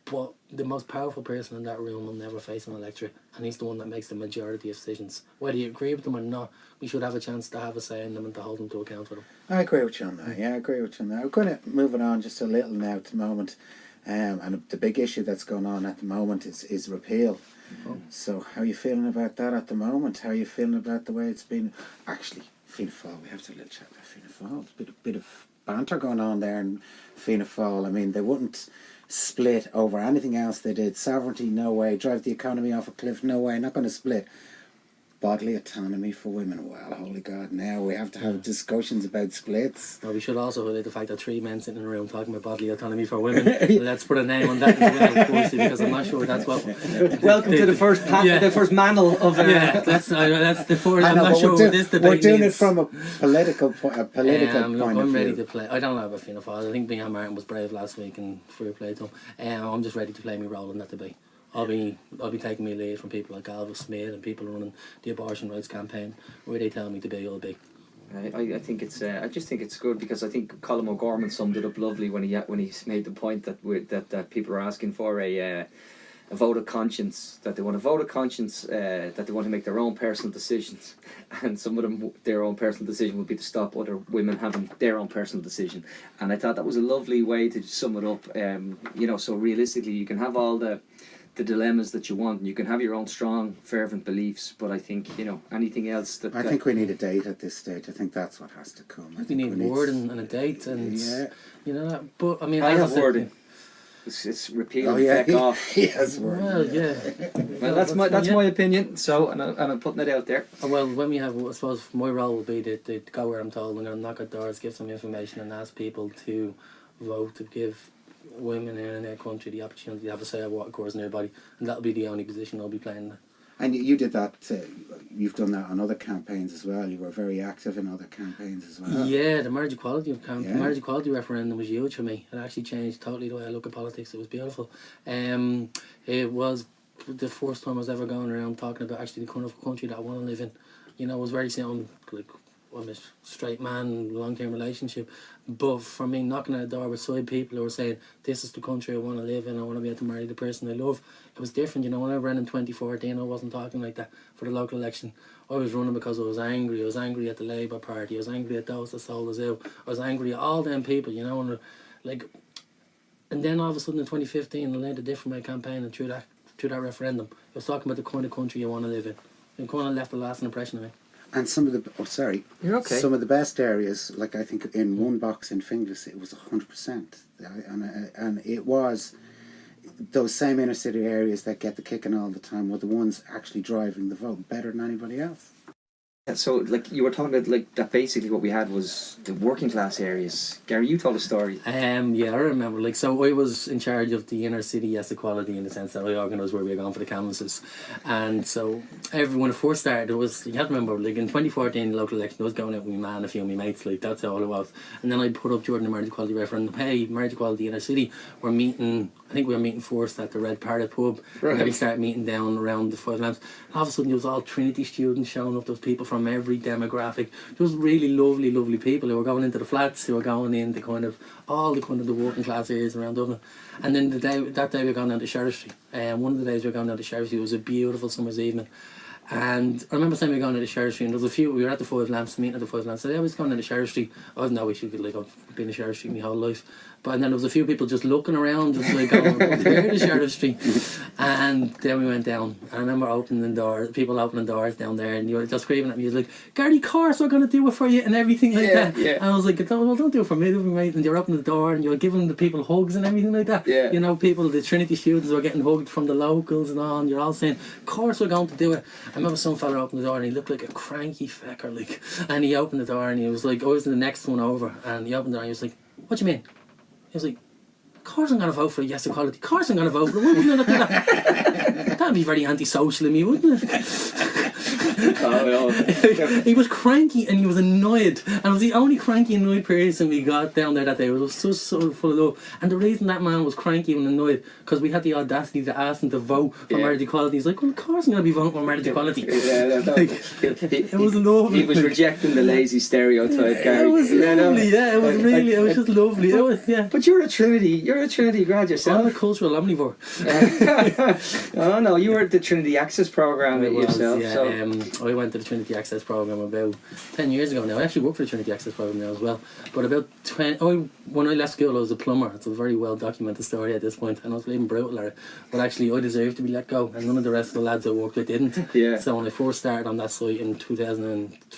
But the most powerful person in that room will never face an electorate, and he's the one that makes the majority of decisions. Whether you agree with them or not, we should have a chance to have a say in them and to hold them to account for them. I agree with you on that. Yeah, I agree with you on that. I'm going to move it on just a little now at the moment. And the big issue that's going on at the moment is repeal. Oh. So how are you feeling about that at the moment? How are you feeling about the way it's been? Actually, Fianna Fail, we have to little chat about Fianna Fail. There's a bit of banter going on there in Fianna Fail. I mean, they wouldn't split over anything else they did. Sovereignty, no way. Drive the economy off a cliff, no way. Not going to split. Bodily autonomy for women. Well, holy God, now we have to have discussions about splits. Well, we should also highlight the fact that 3 men sitting in a room talking about bodily autonomy for women. Let's put a name on that as well, of course, because I'm not sure that's what. Welcome to the first the first mantle of. Yeah, that's the first. I I'm know, not but sure what this debate we're doing means. it from a political point Look, of I'm ready view. to play. I don't know about Fianna Fail. I think Mian Martin was brave last week and fair play to him. I'm just ready to play my role in that debate. I'll be taking me lead from people like Alva Smith and people running the abortion rights campaign. Where they tell me to be, I'll be. I think it's I just think it's good because I think Colin O'Gorman summed it up lovely when he made the point that that people are asking for a vote of conscience, that they want a vote of conscience, that they want to make their own personal decisions, and some of them, their own personal decision would be to stop other women having their own personal decision. And I thought that was a lovely way to sum it up. You know, so realistically you can have all the dilemmas that you want, and you can have your own strong, fervent beliefs, but I think, you know, anything else that... I think we need a date at this stage. I think that's what has to come. We need word and a date, and you know that. But I mean, I have wording. It's repeal and feck off. Yes, word. Well, yeah. Well, that's my opinion. So, and I'm putting it out there. Well, when we have, I suppose my role will be to go where I'm told. I'm going to knock at doors, give some information, and ask people to vote, to give women in their country the opportunity to have a say of what occurs in their body, and that'll be the only position I'll be playing. And you did that, you've done that on other campaigns as well. You were very active in other campaigns as well. Yeah, the marriage equality marriage equality referendum was huge for me. It actually changed totally the way I look at politics. It was beautiful. It was the first time I was ever going around talking about actually the kind of country that I want to live in. You know, it was very simple, like, I'm a straight man, long-term relationship, but for me, knocking at a door with side people who were saying, this is the country I want to live in, I want to be able to marry the person I love, it was different. You know, when I ran in 2014, I wasn't talking like that for the local election. I was running because I was angry. I was angry at the Labour Party, I was angry at those that sold us out, I was angry at all them people, you know, and like, and then all of a sudden in 2015, I landed different my campaign, and through that referendum, I was talking about the kind of country you want to live in. It kind of left a lasting impression on me. And some of the You're okay. Some of the best areas, like I think in one box in Finglas, it was 100%, and it was those same inner city areas that get the kicking all the time were the ones actually driving the vote better than anybody else. So, like, you were talking about, like, that basically what we had was the working class areas. Gary, you told a story. Yeah, I remember. Like, so I was in charge of the inner city yes equality, in the sense that I organised where we were going for the canvases. And so when it first started, it was, you have to remember, like in 2014, the local election, I was going out with my man, a few of my mates, like, that's all it was. And then I put up during the marriage equality referendum, hey, marriage equality inner city, we're meeting, I think we were meeting first at the Red Parrot pub, right. And then we started meeting down around the Five Lamps. And all of a sudden, there was all Trinity students showing up, those people from every demographic. There was really lovely people who were going into the flats, who were going into kind of all the kind of the working class areas around Dublin. And then that day we were going down to Sheriff Street. One of the days we were going down to Sheriff Street, it was a beautiful summer's evening. And I remember saying we were going to the Sheriff Street, and there was a few, we were at the Five Lamps, meeting at the Five Lamps. So I was going to the Sheriff Street. I had no issue with, like, I've been to Sheriff Street my whole life. But then there was a few people just looking around, just like going, where to Sheriff Street? And then we went down. I remember people opening doors down there, and you were just screaming at me, you were like, Gary, of course we're going to do it for you, and everything like that. Yeah. And I was like, don't do it for me, do it for me. And you're opening the door, and you're giving the people hugs and everything like that. Yeah. You know, the Trinity students were getting hugged from the locals and all, and you're all saying, of course we're going to do it. I remember some fella opened the door, and he looked like a cranky fecker, like, and he opened the door, and he was like, I was the next one over, and he opened the door, and he was like, what do you mean? He was like, of course I'm going to vote for yes equality. Of course I'm going to vote for it. Wouldn't you not do that? That'd be very antisocial of me, wouldn't it? He was cranky and he was annoyed, and I was the only cranky annoyed person we got down there that day. It was so full of love. And the reason that man was cranky and annoyed, because we had the audacity to ask him to vote for marriage equality. He's like, well, of course I'm going to be voting for marriage equality. It was lovely. He was rejecting the lazy stereotype, Gary. It was lovely, it was really, it was just lovely. But you're a Trinity grad yourself. I'm a cultural omnivore. Oh no, you were at the Trinity Access Programme yourself. Yeah, so. I went to the Trinity Access Programme about 10 years ago now. I actually work for the Trinity Access Programme now as well. But about when I left school, I was a plumber. It's a very well documented story at this point, and I was leaving brutal at it. But actually, I deserved to be let go, and none of the rest of the lads I worked with didn't. Yeah. So when I first started on that site in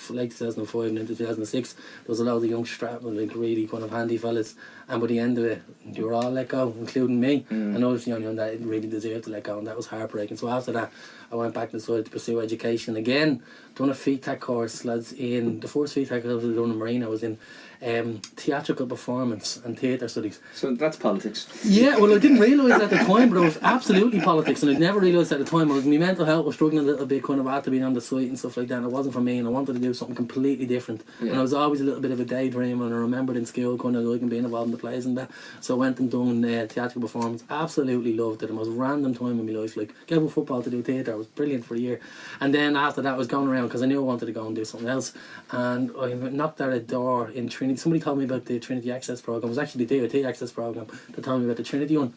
late 2005 and into 2006, there was a lot of young strapping, like really kind of handy fellas. And by the end of it, they were all let go, including me. And I was the only one that really deserved to let go, and that was heartbreaking. So after that, I went back inside to pursue education again. Done a FETAC course, lads. In the first FETAC course I was doing in Marine, I was in theatrical performance and theatre studies. So that's politics. Yeah, well, I didn't realise at the time, but it was absolutely politics, and I'd never realised at the time. My mental health was struggling a little bit, kind of after being on the site and stuff like that, and it wasn't for me, and I wanted to do something completely different. Yeah. And I was always a little bit of a daydreamer, and I remembered in school kind of liking being involved in the plays and that. So I went and done theatrical performance. Absolutely loved it. The most random time in my life. Like, gave up football to do theatre. It was brilliant for a year. And then after that I was going around because I knew I wanted to go and do something else. And I knocked at a door in Trinity. Somebody told me about the Trinity Access Programme. It was actually the DOT Access Programme that told me about the Trinity one.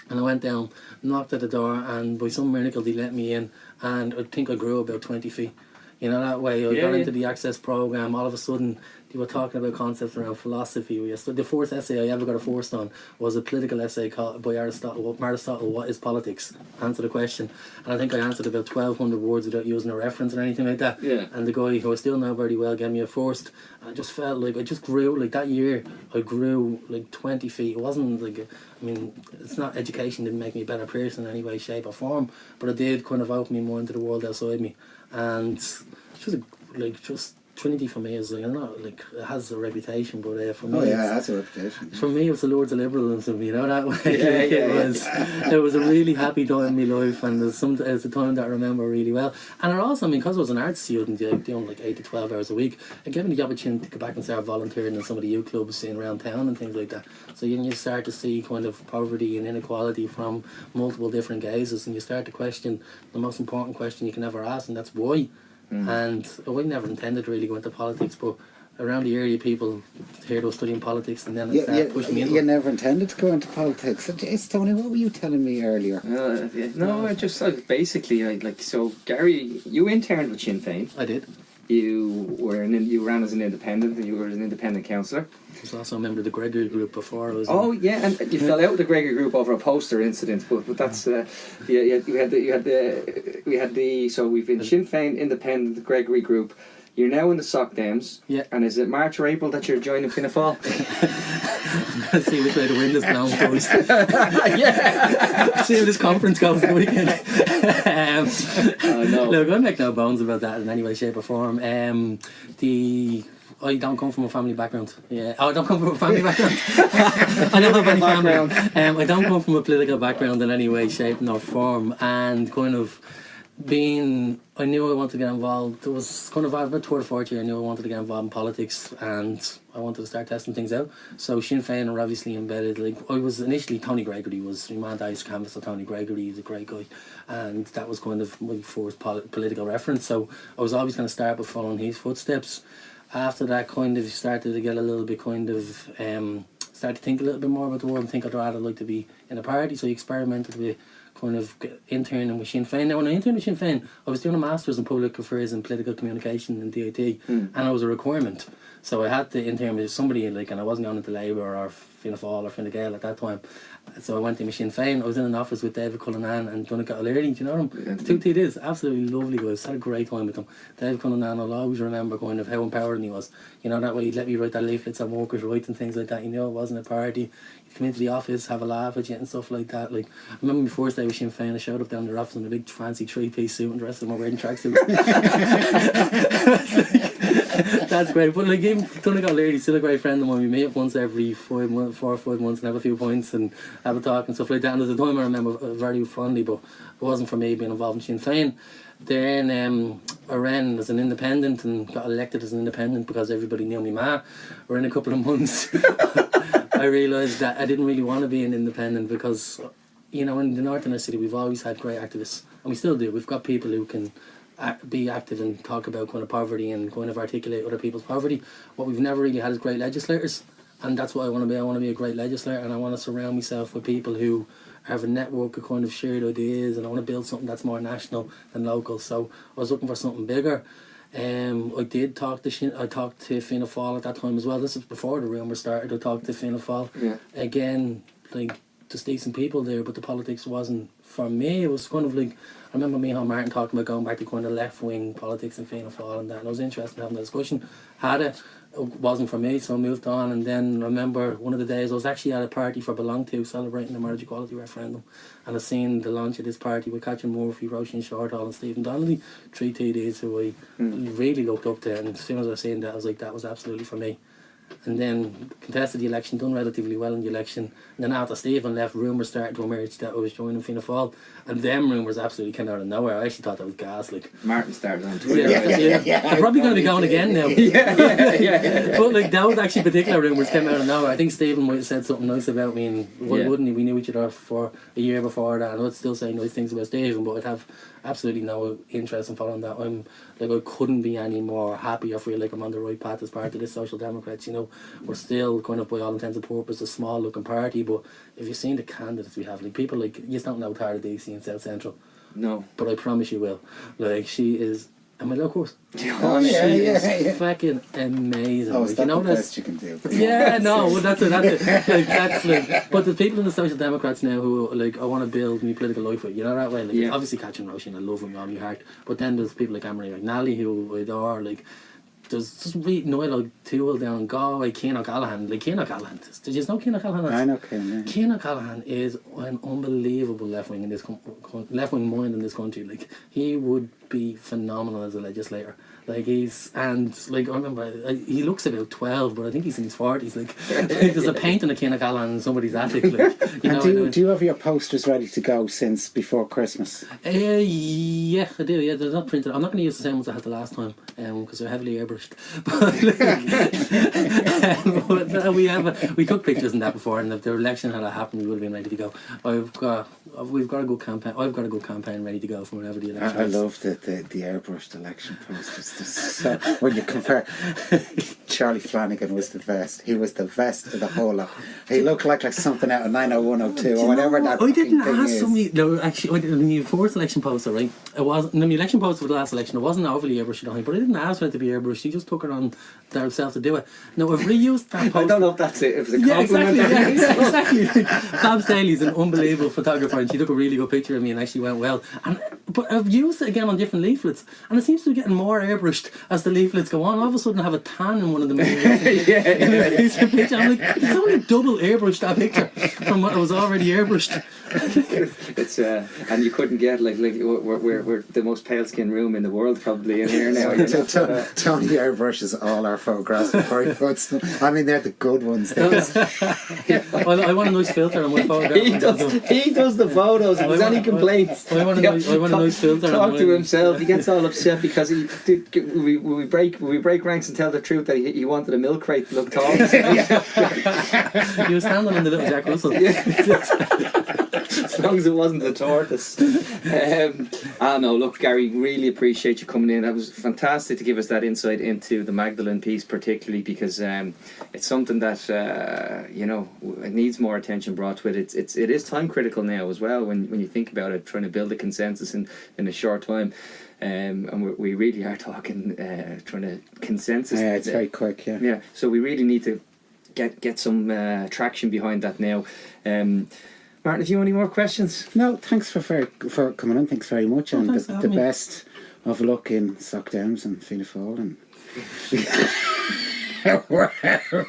And I went down, knocked at the door, and by some miracle they let me in, and I think I grew about 20 feet. You know, that way I got into the Access Programme. All of a sudden they were talking about concepts around philosophy. So the first essay I ever got a first on was a political essay called by Aristotle, What is Politics? Answer the question. And I think I answered about 1,200 words without using a reference or anything like that. Yeah. And the guy, who I still know very well, gave me a first. I just felt like I just grew, like that year I grew like 20 feet. It wasn't like, I mean, it's not, education didn't make me a better person in any way, shape or form, but it did kind of open me more into the world outside me. And just Trinity for me is like, I don't know, like, it has a reputation, but for me, Oh yeah, that's a reputation. for me, it was the Lords of Liberalism, you know, that way. It was a really happy time in my life, and it's a time that I remember really well. And it also, I mean, because I was an arts student, doing like 8 to 12 hours a week, it gave me the opportunity to go back and start volunteering in some of the youth clubs in around town and things like that. So you start to see kind of poverty and inequality from multiple different gazes, and you start to question the most important question you can ever ask, and that's why. And I never intended to really go into politics, but around the area people heard I was studying politics, and then it started pushing me into You it. never intended to go into politics. It's Tony, what were you telling me earlier? No, I just basically so Gary, you interned with Sinn Féin. I did. You ran as an independent, and you were an independent councillor. I was also a member of the Gregory group before I was. Oh yeah, and you fell out with the Gregory group over a poster incident, but that's we had the so we've been Sinn Féin, independent, Gregory group. You're now in the Sock Dems. Yeah. And is it March or April that you're joining Fianna Fail? Let's see which way the wind is blowing first. Yeah. See how this conference goes the weekend. No. Look, I make no bones about that in any way, shape or form. I don't come from a family background. Yeah, I don't come from a family background. I don't have any family. I don't come from a political background in any way, shape, nor form. And kind of I knew I wanted to get involved. It was kind of about third or fourth year. I knew I wanted to get involved in politics, and I wanted to start testing things out. So Sinn Féin are obviously embedded. Like, I was initially, Tony Gregory was my man. I used to canvass for Tony Gregory. He's a great guy, and that was kind of my first political reference. So I was always going to start with following his footsteps. After that, kind of started to get a little bit started to think a little bit more about the world and think I'd rather like to be in a party. So I experimented with kind of interning with Sinn Féin. Now, when I interned with Sinn Féin, I was doing a Masters in Public Affairs and Political Communication in DIT, and it was a requirement. So I had to intern with somebody, and I wasn't going into Labour or Fianna Fáil or Fine Gael at that time. So I went in with Sinn Féin. I was in an office with David Cullinan and Donegal O'Leary. Do you know him? Yeah. The two TDs, absolutely lovely guys. Had a great time with them. David Cullinan, I'll always remember kind of how empowering he was. You know, that way he'd let me write their leaflets on workers' rights and things like that. You know, it wasn't a party. He'd come into the office, have a laugh at you and stuff like that. Like, I remember my first day with Sinn Féin, I showed up down their office in a big fancy 3-piece suit and the rest of them were wearing tracksuits. That's great. But like, even Donegal O'Leary, he's still a great friend of mine. We meet up once every 4 or 5 months and have a few pints and have a talk and stuff like that. And there's a time I remember very fondly, but it wasn't for me being involved in Sinn Féin. Then I ran as an independent and got elected as an independent because everybody knew me ma. Within a couple of months I realised that I didn't really want to be an independent because, you know, in the north of the city we've always had great activists, and we still do. We've got people who can be active and talk about kind of poverty and kind of articulate other people's poverty. What we've never really had is great legislators, and that's what I want to be. I want to be a great legislator, and I want to surround myself with people who have a network of kind of shared ideas, and I want to build something that's more national than local. So I was looking for something bigger. I did talk to Fianna Fáil at that time as well. This is before the rumour started. I talked to Fianna Fáil. Yeah. Again, like, just decent people there, but the politics wasn't for me. It was kind of like, I remember me and Martin talking about going back to kind of left-wing politics and Fianna Fáil and that, and I was interested in having a discussion. Had it. It wasn't for me, so I moved on. And then I remember one of the days I was actually at a party for Belong To, celebrating the marriage equality referendum, and I seen the launch of this party with Catherine Murphy, Roisin Shortall and Stephen Donnelly, 3 TDs who I really looked up to, and as soon as I seen that I was like, that was absolutely for me. and then contested the election, done relatively well in the election. And then after Stephen left, rumours started to emerge that I was joining Fianna Fail, and them rumours absolutely came out of nowhere. I actually thought that was gas. Like Martin started on Twitter. I'm probably going to be going again now. But like those actually particular rumours came out of nowhere. I think Stephen might have said something nice about me, and why wouldn't he? We knew each other for a year before that, and I'd still say nice things about Stephen, but I'd have absolutely no interest in following that. I'm like, I couldn't be any more happy or feel like I'm on the right path as part of this Social Democrats. You know, we're still kind of by all intents and purposes a small looking party, but if you've seen the candidates we have, like people like, you just don't know Tara DC in South Central. No. But I promise you will. Like, she is, am I low course? Oh, She yeah. is fucking amazing. Oh, like, is that you know the this? best you can do? Yeah, no, well, that's it. Like, that's like, but the people in the Social Democrats now who like, I want to build my political life with, you know that way. Like, obviously Catherine Roisin, I love him with all my heart. But then there's people like Emery McNally who I adore. Like, there's just Noel Toole down in Galway, Cian O'Callaghan. Like, Cian O'Callaghan, did you know Cian O'Callaghan? I know Cian, yeah. Cian O'Callaghan is an unbelievable left wing in this left wing mind in this country. Like, he would be phenomenal as a legislator. Like, I remember he looks about 12, but I think he's in his 40s. Like there's a painting of Cian O'Callaghan in somebody's attic. Like, you know. Do you have your posters ready to go since before Christmas? Yeah, I do. Yeah, they're not printed. I'm not going to use the same ones I had the last time, because they're heavily airbrushed. But we took pictures in that before, and if the election had happened, we would have been ready to go. We've got a good campaign. I've got a good campaign ready to go for whenever the election. I love the airbrushed election posters. So, when you compare, Charlie Flanagan was the best. He was the best of the whole lot. He looked like something out of 90102 or whatever that I didn't thing ask is. somebody. No, actually, when you first election poster, right? It wasn't. The election poster for the last election, it wasn't overly airbrushed, but I didn't ask for it to be airbrushed. He just took it on themselves to do it. No, I've reused that poster. I don't know if that's it. If it's a compliment. Exactly. Bob Staley's an unbelievable photographer, and she took a really good picture of me, and actually went well. But I've used it again on different leaflets, and it seems to be getting more airbrushed as the leaflets go on. All of a sudden, I have a tan in one of them. Picture. I'm like, it's only double airbrushed, that picture, from what was already airbrushed. It's and you couldn't get like we're the most pale skinned room in the world probably in here now. Tony airbrushes all our photographs before he puts them. I mean, they're the good ones. Well, I want a nice filter on my photograph. He does the photos. If there's any complaints, I want a nice filter. Talk to himself. He gets all upset because we break ranks and tell the truth that he wanted a milk crate to look tall. He was standing on the little Jack Russell. As long as it wasn't a tortoise. No, look, Gary, really appreciate you coming in. That was fantastic to give us that insight into the Magdalene piece, particularly because it's something that it needs more attention brought to it. It is time critical now as well when you think about it, trying to build a consensus in a short time. And we really are talking trying to consensus. Yeah, it's very quick. Yeah. So we really need to get some traction behind that now. Martin, have you any more questions? No, thanks for coming on. Thanks very much, and the best of luck in Sockdowns and Fianna Fail and wherever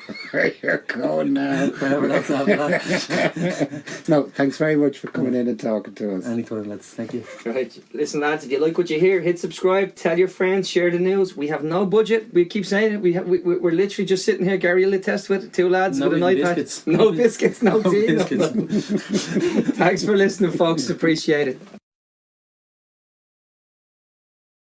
you're going now. Wherever that's happening. No, thanks very much for coming in and talking to us. Anytime, lads. Thank you. Right, listen, lads. If you like what you hear, hit subscribe. Tell your friends. Share the news. We have no budget. We keep saying it. We're literally just sitting here. Gary will attest with two lads with an iPad. Biscuits. No biscuits. No tea. Biscuits. Thanks for listening, folks. Appreciate it.